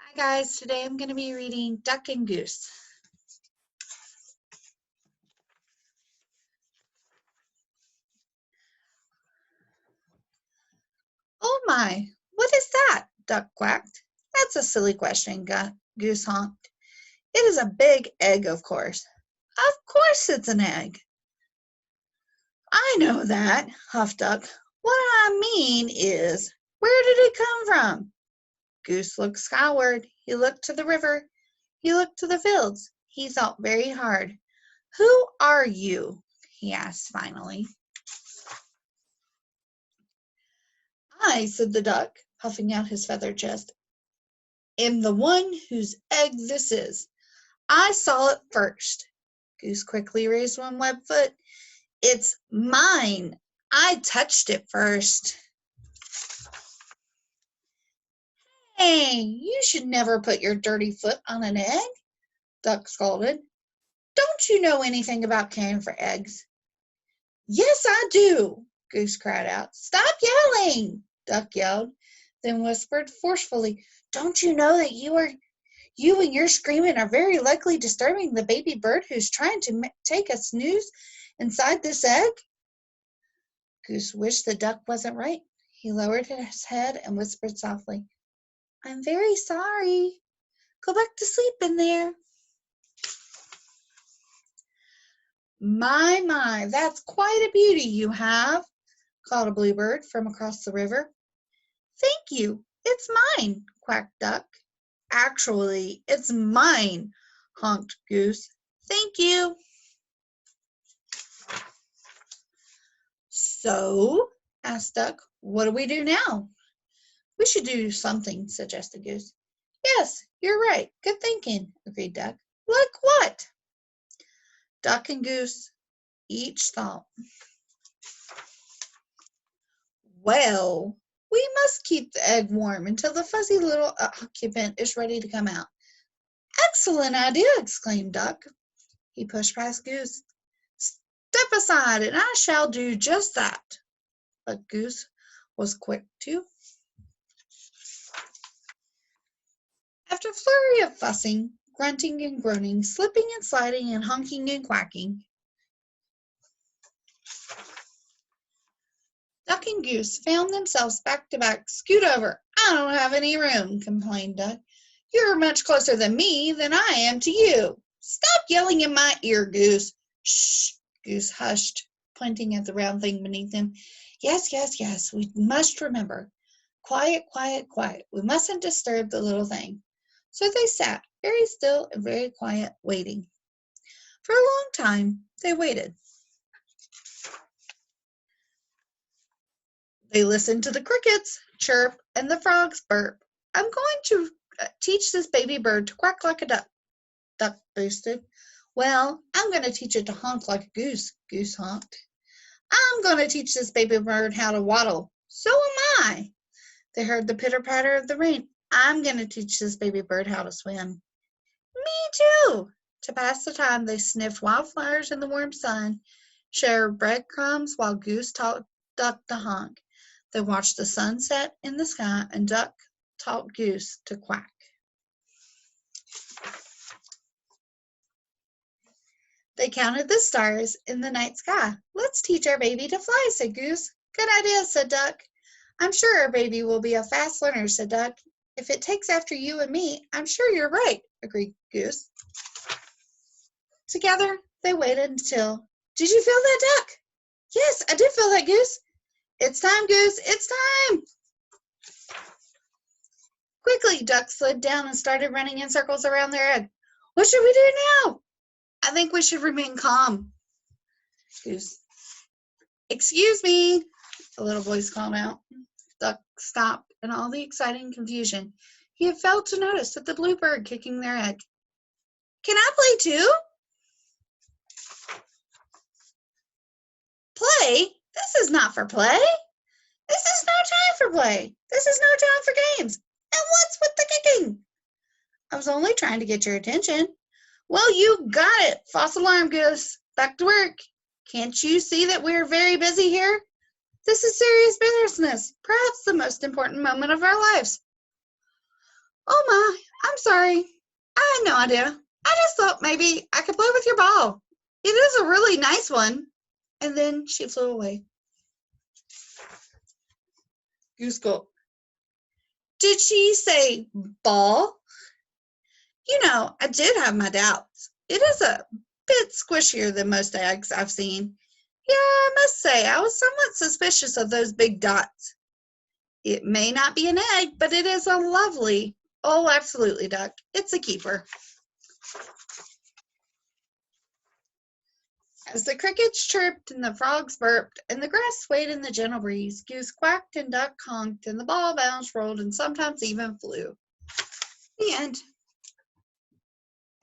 Hi guys, today I'm going to be reading Duck and Goose. Oh my, what is that? Duck quacked. That's a silly question, Goose honked. It is a big egg, of course. Of course it's an egg. I know that, huffed Duck. What I mean is, where did it come from? Goose looked skyward. He looked to the river. He looked to the fields. He thought very hard. Who are you? He asked finally. I, said the duck, puffing out his feathered chest, am the one whose egg this is. I saw it first. Goose quickly raised one web foot. It's mine. I touched it first. Hey, you should never put your dirty foot on an egg, Duck scolded. Don't you know anything about caring for eggs? Yes, I do, Goose cried out. Stop yelling, Duck yelled, then whispered forcefully, don't you know that you and your screaming are very likely disturbing the baby bird who's trying to take a snooze inside this egg? Goose wished the duck wasn't right. He lowered his head and whispered softly, I'm very sorry. Go back to sleep in there. My, that's quite a beauty you have, called a bluebird from across the river. Thank you. It's mine, quacked Duck. Actually, it's mine, honked Goose. Thank you. So, asked Duck, what do we do now? We should do something, suggested Goose. Yes, you're right. Good thinking, agreed Duck. Like what? Duck and Goose each thought. Well, we must keep the egg warm until the fuzzy little occupant is ready to come out. Excellent idea, exclaimed Duck. He pushed past Goose. Step aside, and I shall do just that. But Goose was quick too. After a flurry of fussing, grunting and groaning, slipping and sliding and honking and quacking, Duck and Goose found themselves back to back. Scoot over. I don't have any room, complained Duck. You're much closer than me than I am to you. Stop yelling in my ear, Goose. Shh, Goose hushed, pointing at the round thing beneath him. Yes, we must remember. Quiet, quiet, quiet. We mustn't disturb the little thing. So they sat, very still and very quiet, waiting. For a long time, they waited. They listened to the crickets chirp and the frogs burp. I'm going to teach this baby bird to quack like a duck, Duck boasted. Well, I'm going to teach it to honk like a goose, Goose honked. I'm going to teach this baby bird how to waddle. So am I. They heard the pitter-patter of the rain. I'm going to teach this baby bird how to swim. Me too. To pass the time, they sniffed wildflowers in the warm sun, shared breadcrumbs while Goose taught Duck to honk. They watched the sun set in the sky, and Duck taught Goose to quack. They counted the stars in the night sky. Let's teach our baby to fly, said Goose. Good idea, said Duck. I'm sure our baby will be a fast learner, said Duck. If it takes after you and me, I'm sure you're right, agreed Goose. Together, they waited until... Did you feel that, Duck? Yes, I did feel that, Goose. It's time, Goose. It's time. Quickly, Duck slid down and started running in circles around their egg. What should we do now? I think we should remain calm. Goose. Excuse me, a little voice called out. Duck stopped in all the exciting confusion. He had failed to notice that the bluebird kicking their egg. Can I play too? Play? This is not for play. This is no time for play. This is no time for games. And what's with the kicking? I was only trying to get your attention. Well, you got it. False alarm, Goose. Back to work. Can't you see that we're very busy here? This is serious business, perhaps the most important moment of our lives. Oh my, I'm sorry. I had no idea. I just thought maybe I could play with your ball. It is a really nice one. And then she flew away. Goose gulped. Did she say ball? I did have my doubts. It is a bit squishier than most eggs I've seen. Yeah, I must say, I was somewhat suspicious of those big dots. It may not be an egg, but it is a lovely, oh, absolutely, duck. It's a keeper. As the crickets chirped and the frogs burped and the grass swayed in the gentle breeze, Goose quacked and duck honked and the ball bounced, rolled, and sometimes even flew. The end.